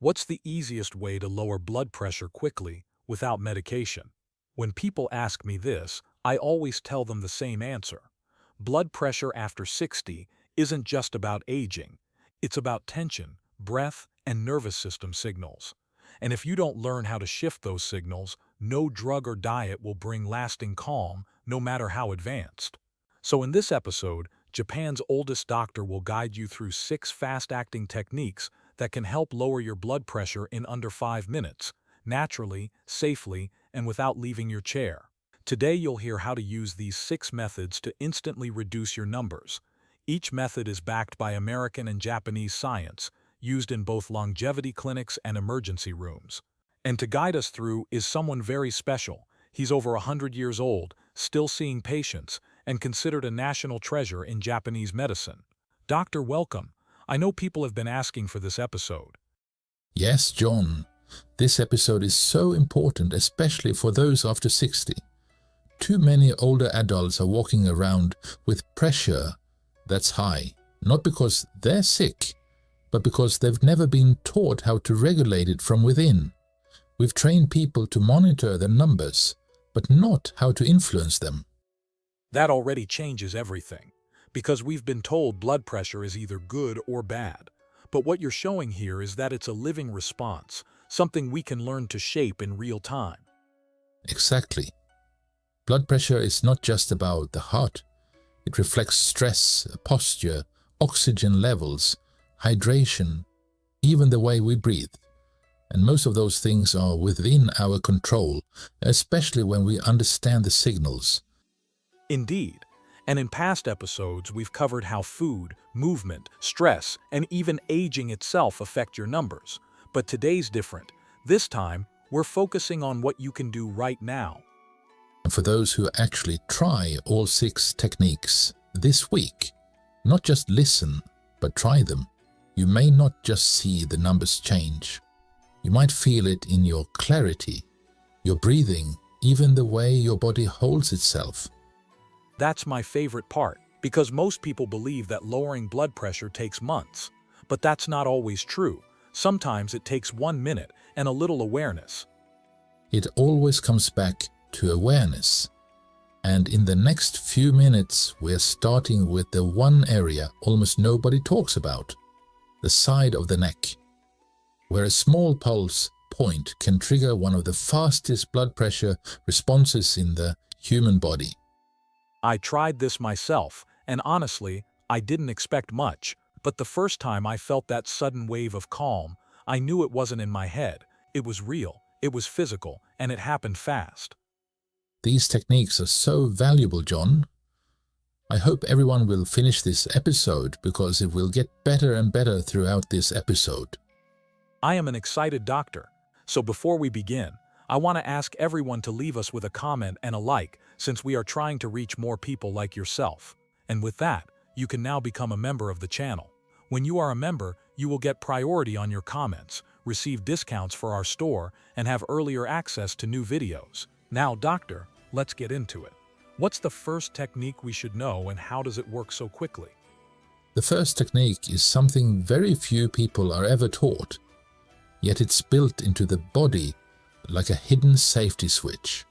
What's the easiest way to lower blood pressure quickly without medication? When people ask me this, I always tell them the same answer. Blood pressure after 60 isn't just about aging. It's about tension, breath, and nervous system signals. And if you don't learn how to shift those signals, no drug or diet will bring lasting calm, no matter how advanced. So in this episode, Japan's oldest doctor will guide you through 6 fast-acting techniques that can help lower your blood pressure in under 5 minutes, naturally, safely, and without leaving your chair. Today you'll hear how to use these 6 methods to instantly reduce your numbers. Each method is backed by American and Japanese science, used in both longevity clinics and emergency rooms. And to guide us through is someone very special. He's over 100 years old, still seeing patients, and considered a national treasure in Japanese medicine. Doctor, welcome. I know people have been asking for this episode. Yes, John. This episode is so important, especially for those after 60. Too many older adults are walking around with pressure that's high, not because they're sick, but because they've never been taught how to regulate it from within. We've trained people to monitor their numbers, but not how to influence them. That already changes everything, because we've been told blood pressure is either good or bad. But what you're showing here is that it's a living response, something we can learn to shape in real time. Exactly. Blood pressure is not just about the heart. It reflects stress, posture, oxygen levels, hydration, even the way we breathe. And most of those things are within our control, especially when we understand the signals. Indeed. And in past episodes, we've covered how food, movement, stress, and even aging itself affect your numbers. But today's different. This time, we're focusing on what you can do right now. And for those who actually try all 6 techniques this week, not just listen, but try them, you may not just see the numbers change. You might feel it in your clarity, your breathing, even the way your body holds itself. That's my favorite part, because most people believe that lowering blood pressure takes months. But that's not always true. Sometimes it takes 1 minute and a little awareness. It always comes back to awareness. And in the next few minutes, we're starting with the one area almost nobody talks about, the side of the neck, where a small pulse point can trigger one of the fastest blood pressure responses in the human body. I tried this myself, and honestly, I didn't expect much. But the first time I felt that sudden wave of calm, I knew it wasn't in my head. It was real, it was physical, and it happened fast. These techniques are so valuable, John. I hope everyone will finish this episode because it will get better and better throughout this episode. I am an excited doctor, so before we begin, I want to ask everyone to leave us with a comment and a like, since we are trying to reach more people like yourself. And with that, you can now become a member of the channel. When you are a member, you will get priority on your comments, receive discounts for our store, and have earlier access to new videos. Now, doctor, let's get into it. What's the first technique we should know, and how does it work so quickly? The first technique is something very few people are ever taught, yet it's built into the body like a hidden safety switch.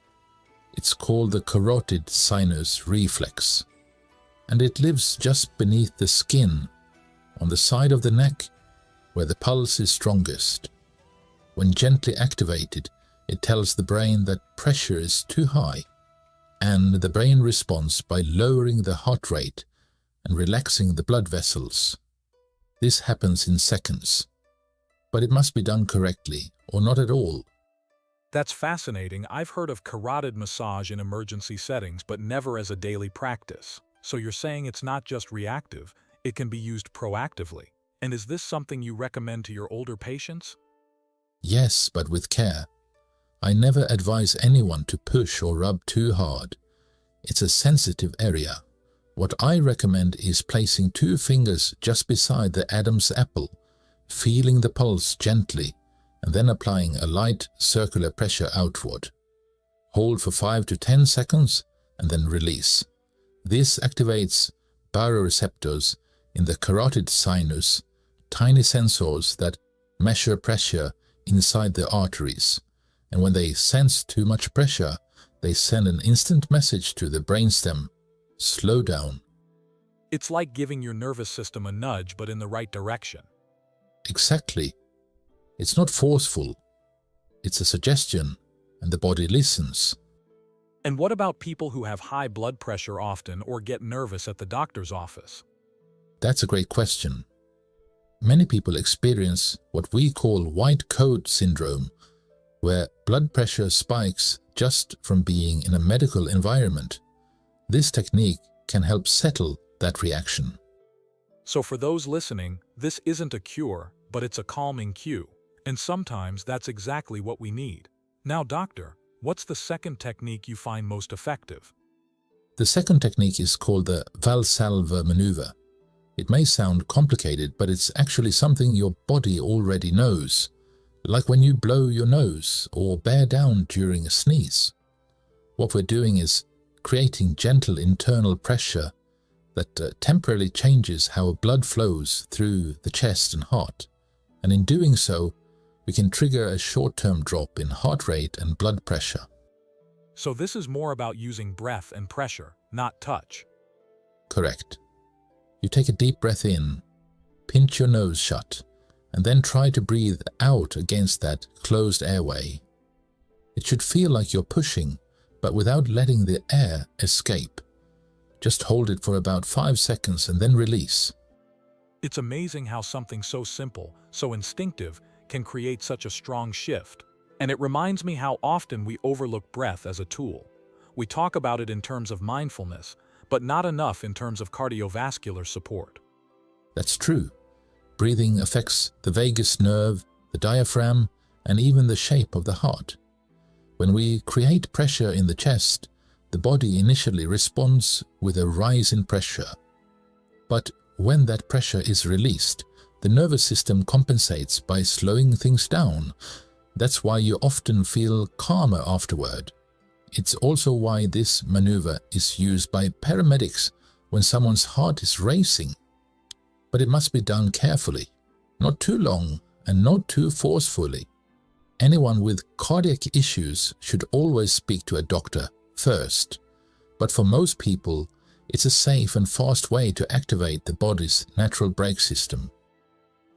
It's called the carotid sinus reflex, and it lives just beneath the skin, on the side of the neck, where the pulse is strongest. When gently activated, it tells the brain that pressure is too high, and the brain responds by lowering the heart rate and relaxing the blood vessels. This happens in seconds, but it must be done correctly or not at all. That's fascinating. I've heard of carotid massage in emergency settings, but never as a daily practice. So you're saying it's not just reactive, it can be used proactively. And is this something you recommend to your older patients? Yes, but with care. I never advise anyone to push or rub too hard. It's a sensitive area. What I recommend is placing 2 fingers just beside the Adam's apple, feeling the pulse gently, and then applying a light circular pressure outward. Hold for 5 to 10 seconds and then release. This activates baroreceptors in the carotid sinus, tiny sensors that measure pressure inside the arteries, and when they sense too much pressure, they send an instant message to the brainstem: slow down. It's like giving your nervous system a nudge, but in the right direction. Exactly. It's not forceful. It's a suggestion, and the body listens. And what about people who have high blood pressure often or get nervous at the doctor's office? That's a great question. Many people experience what we call white coat syndrome, where blood pressure spikes just from being in a medical environment. This technique can help settle that reaction. So for those listening, this isn't a cure, but it's a calming cue. And sometimes that's exactly what we need. Now, doctor, what's the second technique you find most effective? The second technique is called the Valsalva maneuver. It may sound complicated, but it's actually something your body already knows, like when you blow your nose or bear down during a sneeze. What we're doing is creating gentle internal pressure that temporarily changes how blood flows through the chest and heart. And in doing so, we can trigger a short-term drop in heart rate and blood pressure. So this is more about using breath and pressure, not touch. Correct. You take a deep breath in, pinch your nose shut, and then try to breathe out against that closed airway. It should feel like you're pushing, but without letting the air escape. Just hold it for about 5 seconds and then release. It's amazing how something so simple, so instinctive, can create such a strong shift. And it reminds me how often we overlook breath as a tool. We talk about it in terms of mindfulness, but not enough in terms of cardiovascular support. That's true. Breathing affects the vagus nerve, the diaphragm, and even the shape of the heart. When we create pressure in the chest, the body initially responds with a rise in pressure. But when that pressure is released, the nervous system compensates by slowing things down. That's why you often feel calmer afterward. It's also why this maneuver is used by paramedics when someone's heart is racing. But it must be done carefully, not too long and not too forcefully. Anyone with cardiac issues should always speak to a doctor first. But for most people, it's a safe and fast way to activate the body's natural brake system.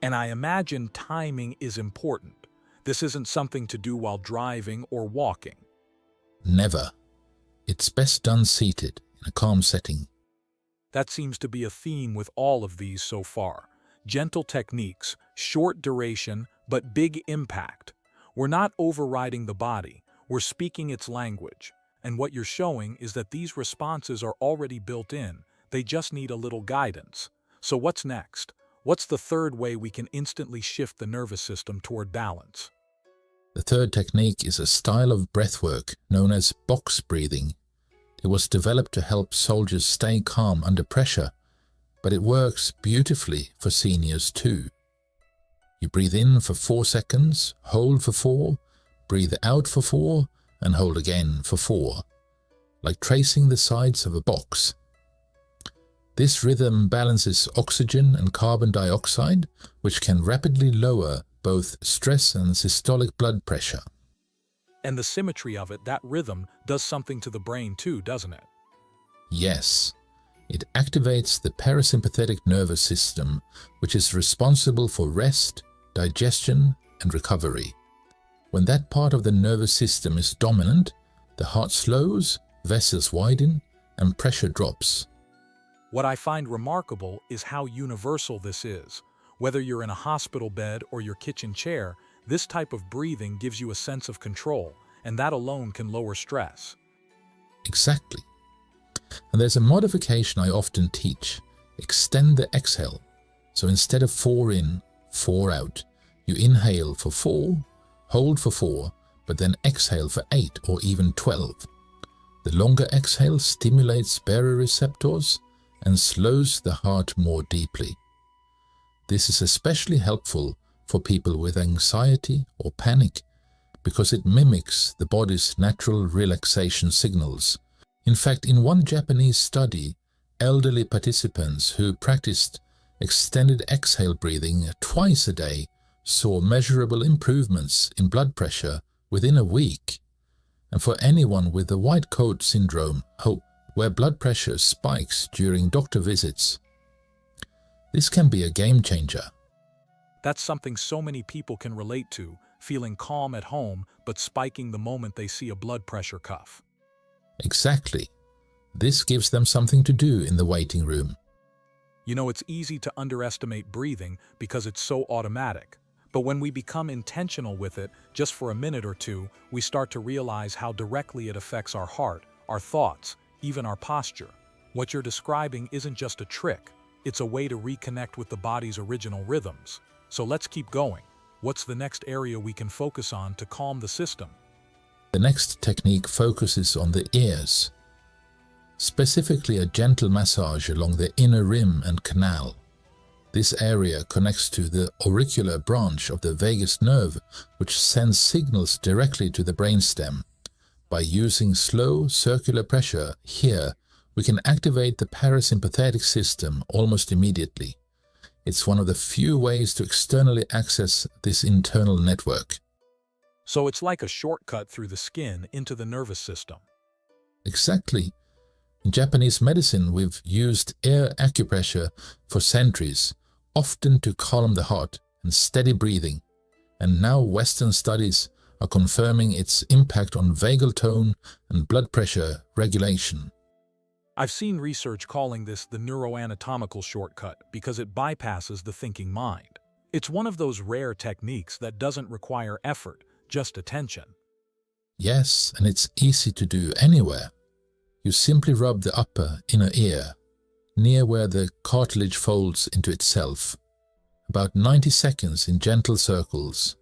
And I imagine timing is important. This isn't something to do while driving or walking. Never. It's best done seated in a calm setting. That seems to be a theme with all of these so far. Gentle techniques, short duration, but big impact. We're not overriding the body, we're speaking its language. And what you're showing is that these responses are already built in, they just need a little guidance. So what's next? What's the third way we can instantly shift the nervous system toward balance? The third technique is a style of breathwork known as box breathing. It was developed to help soldiers stay calm under pressure, but it works beautifully for seniors too. You breathe in for 4 seconds, hold for 4, breathe out for 4, and hold again for 4, like tracing the sides of a box. This rhythm balances oxygen and carbon dioxide, which can rapidly lower both stress and systolic blood pressure. And the symmetry of it, that rhythm, does something to the brain too, doesn't it? Yes, it activates the parasympathetic nervous system, which is responsible for rest, digestion, and recovery. When that part of the nervous system is dominant, the heart slows, vessels widen, and pressure drops. What I find remarkable is how universal this is. Whether you're in a hospital bed or your kitchen chair, this type of breathing gives you a sense of control, and that alone can lower stress. Exactly. And there's a modification I often teach. Extend the exhale. So instead of 4 in, 4 out, you inhale for 4, hold for 4, but then exhale for 8 or even 12. The longer exhale stimulates baroreceptors and slows the heart more deeply. This is especially helpful for people with anxiety or panic because it mimics the body's natural relaxation signals. In fact, in one Japanese study, elderly participants who practiced extended exhale breathing twice a day saw measurable improvements in blood pressure within a week. And for anyone with the white coat syndrome, where blood pressure spikes during doctor visits, this can be a game changer. That's something so many people can relate to, feeling calm at home but spiking the moment they see a blood pressure cuff. Exactly. This gives them something to do in the waiting room. You know, it's easy to underestimate breathing because it's so automatic. But when we become intentional with it, just for a minute or two, we start to realize how directly it affects our heart, our thoughts, even our posture. What you're describing isn't just a trick. It's a way to reconnect with the body's original rhythms. So let's keep going. What's the next area we can focus on to calm the system? The next technique focuses on the ears, specifically a gentle massage along the inner rim and canal. This area connects to the auricular branch of the vagus nerve, which sends signals directly to the brainstem. By using slow circular pressure here, we can activate the parasympathetic system almost immediately. It's one of the few ways to externally access this internal network. So it's like a shortcut through the skin into the nervous system. Exactly. In Japanese medicine, we've used air acupressure for centuries, often to calm the heart and steady breathing, and now Western studies are confirming its impact on vagal tone and blood pressure regulation. I've seen research calling this the neuroanatomical shortcut because it bypasses the thinking mind. It's one of those rare techniques that doesn't require effort, just attention. Yes, and it's easy to do anywhere. You simply rub the upper inner ear, near where the cartilage folds into itself. About 90 seconds in gentle circles.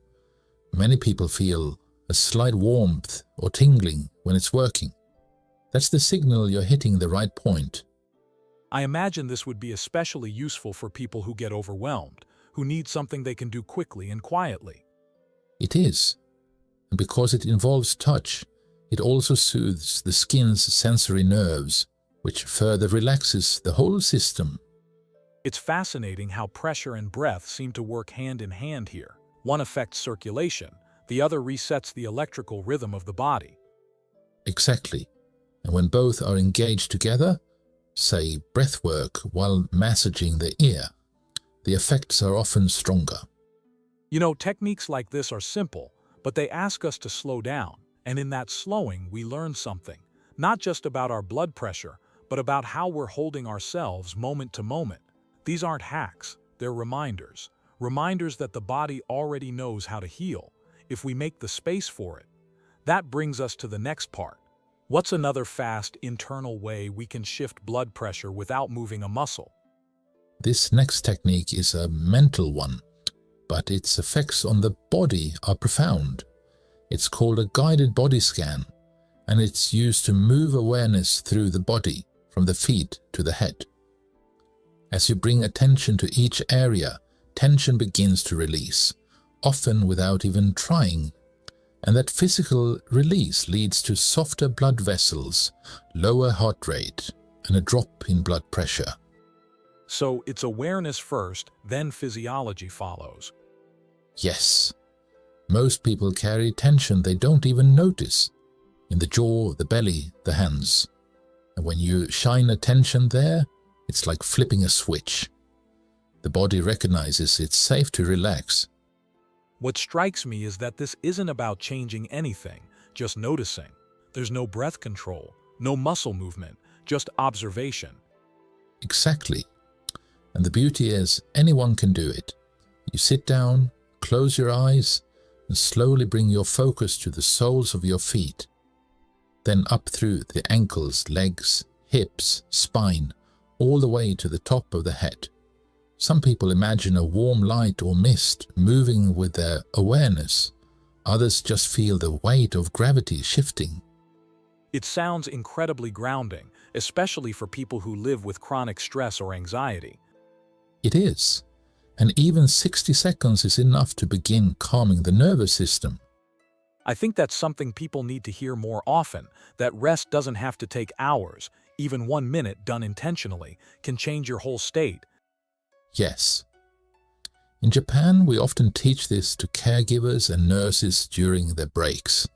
Many people feel a slight warmth or tingling when it's working. That's the signal you're hitting the right point. I imagine this would be especially useful for people who get overwhelmed, who need something they can do quickly and quietly. It is. And because it involves touch, it also soothes the skin's sensory nerves, which further relaxes the whole system. It's fascinating how pressure and breath seem to work hand in hand here. One affects circulation, the other resets the electrical rhythm of the body. Exactly. And when both are engaged together, say breath work while massaging the ear, the effects are often stronger. You know, techniques like this are simple, but they ask us to slow down, and in that slowing we learn something, not just about our blood pressure, but about how we're holding ourselves moment to moment. These aren't hacks, they're reminders that the body already knows how to heal, if we make the space for it. That brings us to the next part. What's another fast, internal way we can shift blood pressure without moving a muscle? This next technique is a mental one, but its effects on the body are profound. It's called a guided body scan, and it's used to move awareness through the body, from the feet to the head. As you bring attention to each area, tension begins to release, often without even trying. And that physical release leads to softer blood vessels, lower heart rate, and a drop in blood pressure. So it's awareness first, then physiology follows. Yes. Most people carry tension they don't even notice, in the jaw, the belly, the hands. And when you shine attention there, it's like flipping a switch. The body recognizes it's safe to relax. What strikes me is that this isn't about changing anything, just noticing. There's no breath control, no muscle movement, just observation. Exactly. And the beauty is, anyone can do it. You sit down, close your eyes, and slowly bring your focus to the soles of your feet. Then up through the ankles, legs, hips, spine, all the way to the top of the head. Some people imagine a warm light or mist moving with their awareness. Others just feel the weight of gravity shifting. It sounds incredibly grounding, especially for people who live with chronic stress or anxiety. It is. And even 60 seconds is enough to begin calming the nervous system. I think that's something people need to hear more often, that rest doesn't have to take hours. Even 1 minute done intentionally can change your whole state. Yes. In Japan, we often teach this to caregivers and nurses during their breaks.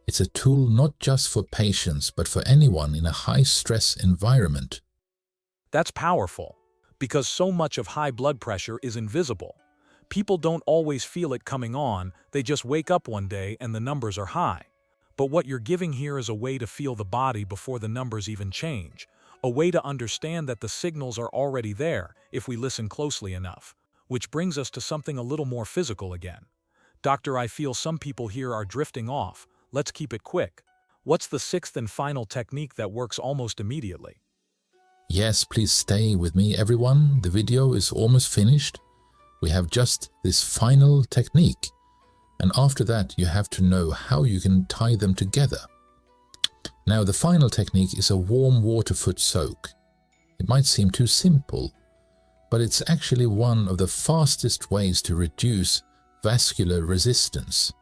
It's a tool not just for patients, but for anyone in a high-stress environment. That's powerful, because so much of high blood pressure is invisible. People don't always feel it coming on, they just wake up one day and the numbers are high. But what you're giving here is a way to feel the body before the numbers even change, a way to understand that the signals are already there if we listen closely enough. Which brings us to something a little more physical again. Doctor, I feel some people here are drifting off. Let's keep it quick. What's the sixth and final technique that works almost immediately? Yes, please stay with me, everyone. The video is almost finished. We have just this final technique. And after that, you have to know how you can tie them together. Now, the final technique is a warm water foot soak. It might seem too simple, but it's actually one of the fastest ways to reduce vascular resistance.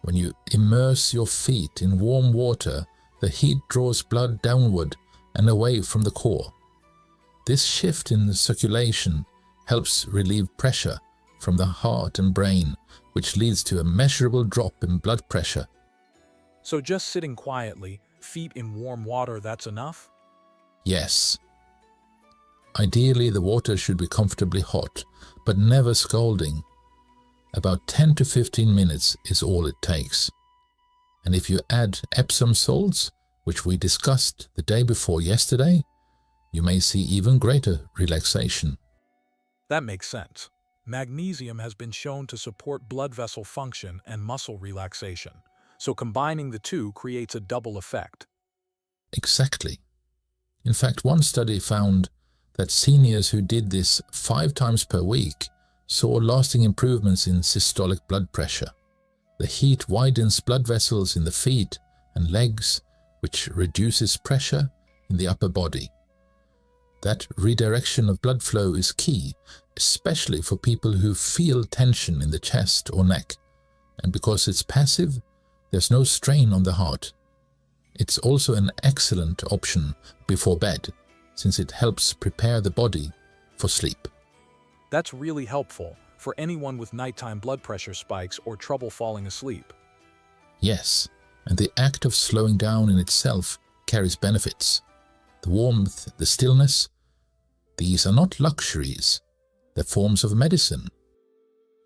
When you immerse your feet in warm water, the heat draws blood downward and away from the core. This shift in the circulation helps relieve pressure from the heart and brain, which leads to a measurable drop in blood pressure. So just sitting quietly, feet in warm water, that's enough? Yes. Ideally, the water should be comfortably hot, but never scalding. About 10 to 15 minutes is all it takes. And if you add Epsom salts, which we discussed the day before yesterday, you may see even greater relaxation. That makes sense. Magnesium has been shown to support blood vessel function and muscle relaxation, so combining the two creates a double effect. Exactly. In fact, one study found that seniors who did this 5 times per week saw lasting improvements in systolic blood pressure. The heat widens blood vessels in the feet and legs, which reduces pressure in the upper body. That redirection of blood flow is key, especially for people who feel tension in the chest or neck. And because it's passive, there's no strain on the heart. It's also an excellent option before bed, since it helps prepare the body for sleep. That's really helpful for anyone with nighttime blood pressure spikes or trouble falling asleep. Yes, and the act of slowing down in itself carries benefits. The warmth, the stillness, these are not luxuries, they're forms of medicine.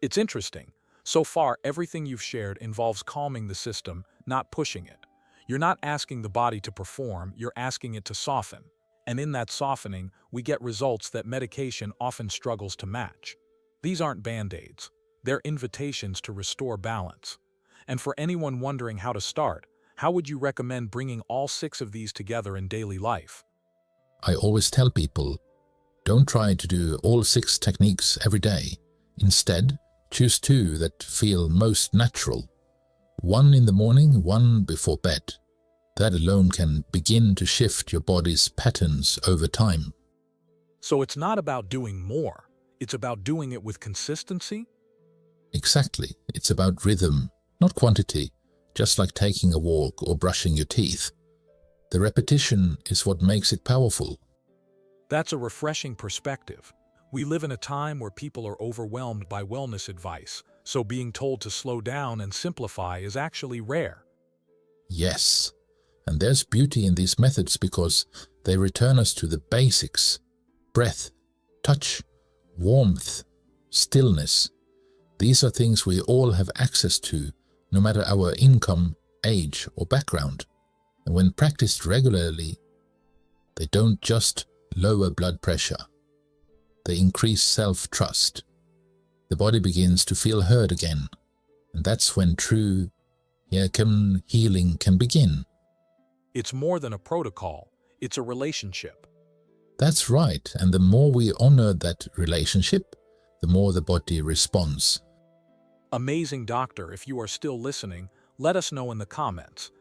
It's interesting. So far, everything you've shared involves calming the system, not pushing it. You're not asking the body to perform, you're asking it to soften. And in that softening, we get results that medication often struggles to match. These aren't band-aids. They're invitations to restore balance. And for anyone wondering how to start, how would you recommend bringing all 6 of these together in daily life? I always tell people, don't try to do all 6 techniques every day. Instead, choose 2 that feel most natural. 1 in the morning, 1 before bed. That alone can begin to shift your body's patterns over time. So it's not about doing more, it's about doing it with consistency? Exactly. It's about rhythm, not quantity, just like taking a walk or brushing your teeth. The repetition is what makes it powerful. That's a refreshing perspective. We live in a time where people are overwhelmed by wellness advice, so being told to slow down and simplify is actually rare. Yes, and there's beauty in these methods because they return us to the basics: breath, touch, warmth, stillness. These are things we all have access to, no matter our income, age, or background. And when practiced regularly, they don't just lower blood pressure. They increase self-trust. The body begins to feel heard again, and that's when true healing can begin. It's more than a protocol, it's a relationship. That's right, and the more we honor that relationship, the more the body responds. Amazing, doctor. If you are still listening, let us know in the comments.